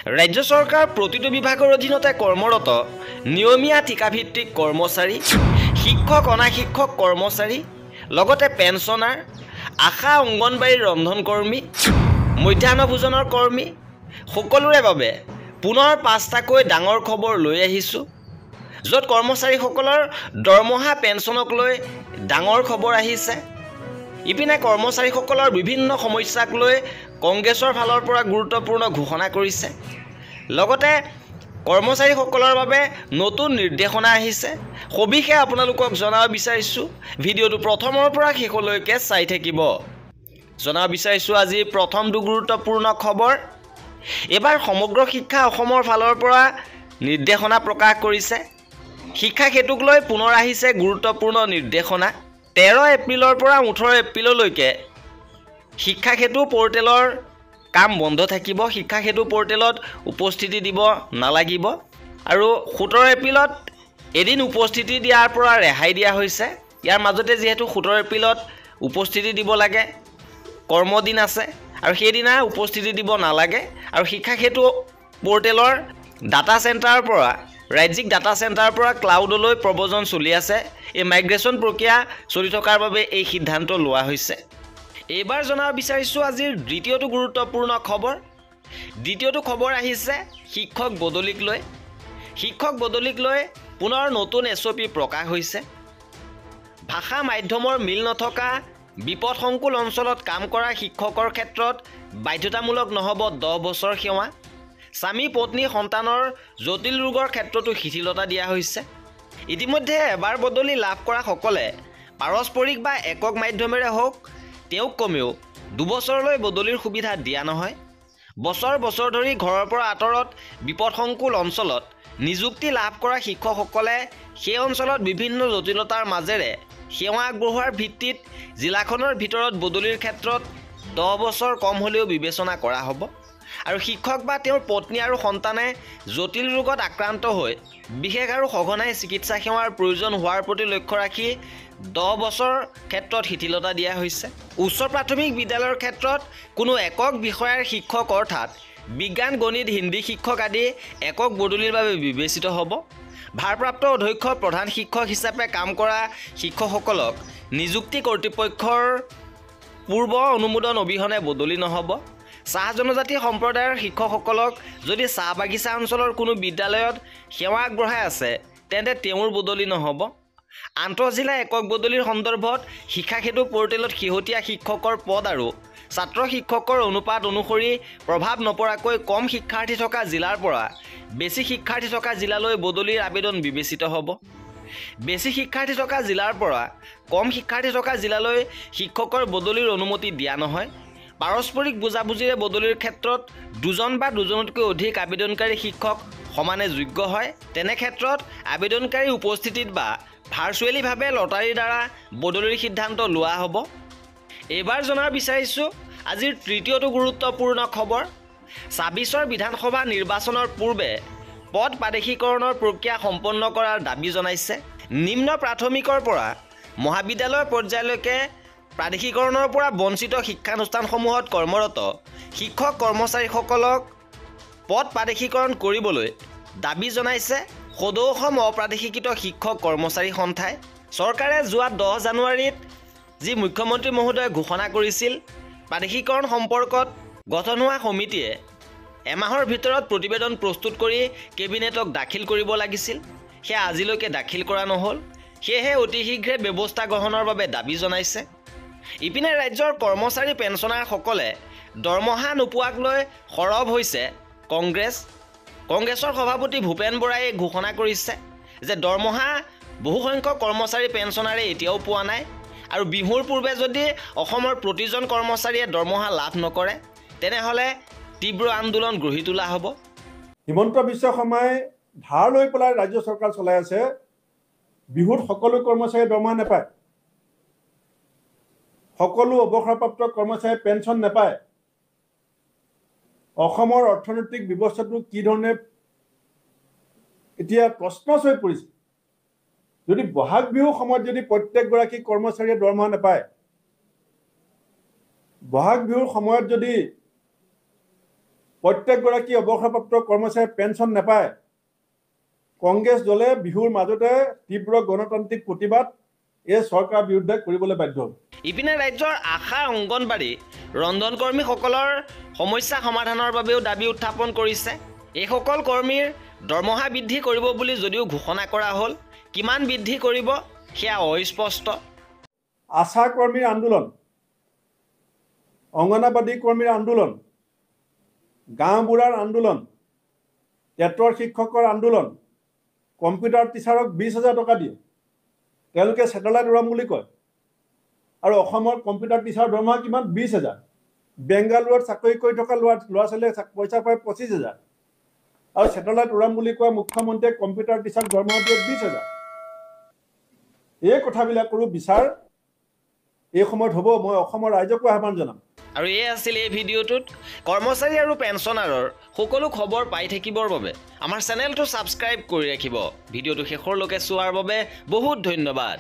ৰাজ্য চৰকাৰ প্ৰতিটো বিভাগৰ অধীনতে কৰ্মৰত নিয়মীয়া ঠিকাভিত্তিক কৰ্মচাৰী, শিক্ষক অনাশিক্ষক কৰ্মচাৰী, লগতে পেঞ্চনাৰ, আশা অংগনবাড়ীৰ ৰন্ধনকৰ্মী, মধ্যাহ্ন ভোজনৰ কৰ্মী সকলোৰে বাবে পুনৰ 5টাকৈ ডাঙৰ খবৰ লৈ আহিছোঁ, য'ত কৰ্মচাৰীসকলৰ দৰমহা পেঞ্চনক লৈ ডাঙৰ খবৰ আহিছে। ইপিনে কৰ্মচাৰীসকলৰ বিভিন্ন সমস্যাক লৈ কংগ্ৰেছৰ ফালৰ পৰা গুৰুত্বপূৰ্ণ ঘোষণা কৰিছে। লগতে কৰ্মচাৰীসকলৰ বাবে নতুন নিৰ্দেশনা আহিছে। সবিশেষ আপোনালোকক জনাব বিচাৰিছোঁ। ভিডিঅ'টো প্ৰথমৰ পৰা শেষলৈকে চাই থাকিব। জনাব বিচাৰিছোঁ আজিৰ প্ৰথমটো গুৰুত্বপূৰ্ণ খবৰ। এবাৰ সমগ্ৰ শিক্ষা অসমৰ ফালৰ পৰা নিৰ্দেশনা প্ৰকাশ কৰিছে। শিক্ষা সেতুক লৈ পুনৰ আহিছে গুৰুত্বপূৰ্ণ নিৰ্দেশনা। 13 এপ্ৰিলৰ পৰা 18 এপ্ৰিললৈকে শিক্ষা সেতু পৰ্টেলৰ কাম বন্ধ থাকিব। শিক্ষা সেতু পৰ্টেলত উপস্থিতি দিব নালাগিব আৰু 17 এপ্ৰিলত এদিন উপস্থিতি দিয়াৰ পৰা ৰেহাই দিয়া হৈছে। ইয়াৰ মাজতে যিহেতু 17 এপ্ৰিলত উপস্থিতি দিব লাগে, কৰ্মদিন আছে আৰু সেইদিনা উপস্থিতি দিব নালাগে আৰু শিক্ষা সেতু পৰ্টেলৰ ডাটা চেণ্টাৰৰ পৰা ৰাজ্যিক ডাটা চেণ্টাৰৰ পৰা ক্লাউডলৈ প্ৰব্ৰজন চলি আছে। এই মাইগ্ৰেশ্যন প্ৰক্ৰিয়া চলি থকাৰ বাবে এই সিদ্ধান্ত লোৱা হৈছে। এইবাৰ জনাব বিচাৰিছোঁ আজিৰ দ্বিতীয়টো গুৰুত্বপূৰ্ণ খবৰ। দ্বিতীয়টো খবৰ আহিছে শিক্ষক বদলিক লৈ। শিক্ষক বদলিক লৈ পুনৰ নতুন SOP প্ৰকাশ হৈছে। ভাষা মাধ্যমৰ মিল নথকা বিপদসংকুল অঞ্চলত কাম কৰা শিক্ষকৰ ক্ষেত্ৰত বাধ্যতামূলক নহ'ব 10 বছৰ সেৱা। স্বামী পত্নী সন্তানৰ জটিল ৰোগৰ ক্ষেত্ৰতো শিথিলতা দিয়া হৈছে। ইতিমধ্যে এবাৰ বদলি লাভ কৰা সকলে পাৰস্পৰিক বা একক মাধ্যমেৰে হওক তেওঁক কমেও 2 বছৰলৈ বদলিৰ সুবিধা দিয়া নহয়। বছৰ বছৰ ধৰি ঘৰৰ পৰা আঁতৰত বিপদসংকুল অঞ্চলত নিযুক্তি লাভ কৰা শিক্ষকসকলে সেই অঞ্চলত বিভিন্ন জটিলতাৰ মাজেৰে সেৱা আগবঢ়োৱাৰ ভিত্তিত জিলাখনৰ ভিতৰত বদলিৰ ক্ষেত্ৰত 10 বছৰ কম হ'লেও বিবেচনা কৰা হ'ব আৰু শিক্ষক বা তেওঁৰ পত্নী আৰু সন্তানে জটিল ৰোগত আক্ৰান্ত হৈ বিশেষ আৰু সঘনাই চিকিৎসা সেৱাৰ প্ৰয়োজন হোৱাৰ প্ৰতি লক্ষ্য ৰাখি 10 বছৰ ক্ষেত্ৰত শিথিলতা দিয়া হৈছে। উচ্চ প্ৰাথমিক বিদ্যালয়ৰ ক্ষেত্ৰত কোনো একক বিষয়াৰ শিক্ষক অৰ্থাৎ বিজ্ঞান, গণিত, হিন্দী শিক্ষক আদি একক বদলিৰ বাবে বিবেচিত হ'ব। ভাৰপ্ৰাপ্ত অধ্যক্ষ প্ৰধান শিক্ষক হিচাপে কাম কৰা শিক্ষকসকলক নিযুক্তি কৰ্তৃপক্ষৰ পূৰ্ব অনুমোদন অবিহনে বদলি নহ'ব। চাহ জনজাতি সম্প্ৰদায়ৰ শিক্ষকসকলক যদি চাহ বাগিচা অঞ্চলৰ কোনো বিদ্যালয়ত সেৱা আগবঢ়াই আছে তেন্তে তেওঁৰ বদলি নহ'ব। আন্তঃজিলা একক বদলিৰ সন্দৰ্ভত শিক্ষা সেতু পৰ্টেলত শেহতীয়া শিক্ষকৰ পদ আৰু ছাত্ৰ শিক্ষকৰ অনুপাত অনুসৰি প্ৰভাৱ নপৰাকৈ কম শিক্ষাৰ্থী থকা জিলাৰ পৰা বেছি শিক্ষাৰ্থী থকা জিলালৈ বদলিৰ আবেদন বিবেচিত হ'ব। বেছি শিক্ষাৰ্থী থকা জিলাৰ পৰা কম শিক্ষাৰ্থী থকা জিলালৈ শিক্ষকৰ বদলিৰ অনুমতি দিয়া নহয়। পাৰস্পৰিক বুজাবুজিৰে বদলিৰ ক্ষেত্ৰত 2জন বা 2জনতকৈ অধিক আবেদনকাৰী শিক্ষক সমানে যোগ্য হয়। তেনে ক্ষেত্ৰত আবেদনকাৰী উপস্থিতিত বা ভাৰ্চুৱেলিভাৱে লটাৰীৰ দ্বাৰা বদলিৰ সিদ্ধান্ত লোৱা হ'ব। এইবাৰ জনাব বিচাৰিছোঁ আজিৰ তৃতীয়টো গুৰুত্বপূৰ্ণ খবৰ। 26ৰ বিধানসভা নিৰ্বাচনৰ পূৰ্বে পদ প্ৰাদেশিকৰণৰ প্ৰক্ৰিয়া সম্পন্ন কৰাৰ দাবী জনাইছে। নিম্ন প্ৰাথমিকৰ পৰা মহাবিদ্যালয় পৰ্যায়লৈকে প্ৰাদেশিকৰণৰ পৰা বঞ্চিত শিক্ষানুষ্ঠানসমূহত কৰ্মৰত শিক্ষক কৰ্মচাৰীসকলক পদ প্ৰাদেশিকৰণ কৰিবলৈ দাবী জনাইছে সদৌ অসম অপ্ৰাদেশিকৃত শিক্ষক কৰ্মচাৰী সন্থাই। চৰকাৰে যোৱা 10 জানুৱাৰীত যি মুখ্যমন্ত্ৰী মহোদয়ে ঘোষণা কৰিছিল প্ৰাদেশিকৰণ সম্পৰ্কত গঠন হোৱা সমিতিয়ে এমাহৰ ভিতৰত প্ৰতিবেদন প্ৰস্তুত কৰি কেবিনেটক দাখিল কৰিব লাগিছিল। সেয়া আজিলৈকে দাখিল কৰা নহ'ল। সেয়েহে অতি শীঘ্ৰে ব্যৱস্থা গ্ৰহণৰ বাবে দাবী জনাইছে। ইপিনে ৰাজ্যৰ কৰ্মচাৰী পেঞ্চনাৰসকলে দৰমহা নোপোৱাক লৈ সৰব হৈছে কংগ্ৰেছ। কংগ্ৰেছৰ সভাপতি ভূপেন বৰাই ঘোষণা কৰিছে যে দৰমহা বহুসংখ্যক কৰ্মচাৰী পেঞ্চনাৰে এতিয়াও পোৱা নাই আৰু বিহুৰ পূৰ্বে যদি অসমৰ প্ৰতিজন কৰ্মচাৰীয়ে দৰমহা লাভ নকৰে তেনেহ'লে তীব্ৰ আন্দোলন গঢ়ি তোলা হ'ব। হিমন্ত বিশ্ব শৰ্মাই ধাৰ লৈ পেলাই ৰাজ্য চৰকাৰ চলাই আছে। বিহুত সকলো কৰ্মচাৰীয়ে দৰমহা নাপায়, সকলো অৱসৰপ্ৰাপ্ত কৰ্মচাৰীয়ে পেঞ্চন নাপায়। অসমৰ অৰ্থনৈতিক ব্যৱস্থাটো কি ধৰণে এতিয়া প্ৰশ্ন হৈ পৰিছে। যদি বহাগ বিহুৰ সময়ত যদি প্ৰত্যেকগৰাকী কৰ্মচাৰীয়ে দৰমহা নাপায়, বহাগ বিহুৰ সময়ত যদি প্ৰত্যেকগৰাকী অৱসৰপ্ৰাপ্ত কৰ্মচাৰীয়ে পেঞ্চন নাপায়। কংগ্ৰেছ দলে বিহুৰ মাজতে তীব্ৰ গণতান্ত্ৰিক প্ৰতিবাদ এই চৰকাৰৰ বিৰুদ্ধে কৰিবলৈ বাধ্য হ'ল। ইপিনে ৰাজ্যৰ আশা অংগনবাড়ী ৰন্ধন কৰ্মীসকলৰ সমস্যা সমাধানৰ বাবেও দাবী উত্থাপন কৰিছে। এইসকল কৰ্মীৰ দৰমহা বৃদ্ধি কৰিব বুলি যদিও ঘোষণা কৰা হ'ল, কিমান বৃদ্ধি কৰিব সেয়া অস্পষ্ট। আশা কৰ্মীৰ আন্দোলন, অংগনবাড়ী কৰ্মীৰ আন্দোলন, গাঁওবুঢ়াৰ আন্দোলন, টেটৰ শিক্ষকৰ আন্দোলন, কম্পিউটাৰ টিচাৰক 20,000 টকা দিয়ে, তেওঁলোকে ছেটেলাইট উৰাম বুলি কয়। আৰু অসমৰ কম্পিউটাৰ টিচাৰৰ দৰমহা কিমান? 20,000। বেংগালুৰুত চাকৰি কৰি থকা ল'ৰা ছোৱালীয়ে পইচা পায় 25,000। আৰু ছেটেলাইট উৰাম বুলি কোৱা মুখ্যমন্ত্ৰীয়ে কম্পিউটাৰ টিচাৰক দৰমহা দিয়ে 20,000। এই কথাবিলাকৰো বিচাৰ এই সময়ত হ'ব। মই অসমৰ ৰাইজকো আহ্বান জনাম। আৰু এই আছিল এই ভিডিঅ'টোত কৰ্মচাৰী আৰু পেঞ্চনাৰৰ সকলো খবৰ পাই থাকিবৰ বাবে আমাৰ চেনেলটো ছাবস্ক্ৰাইব কৰি ৰাখিব। ভিডিঅ'টো শেষৰলৈকে চোৱাৰ বাবে বহুত ধন্যবাদ।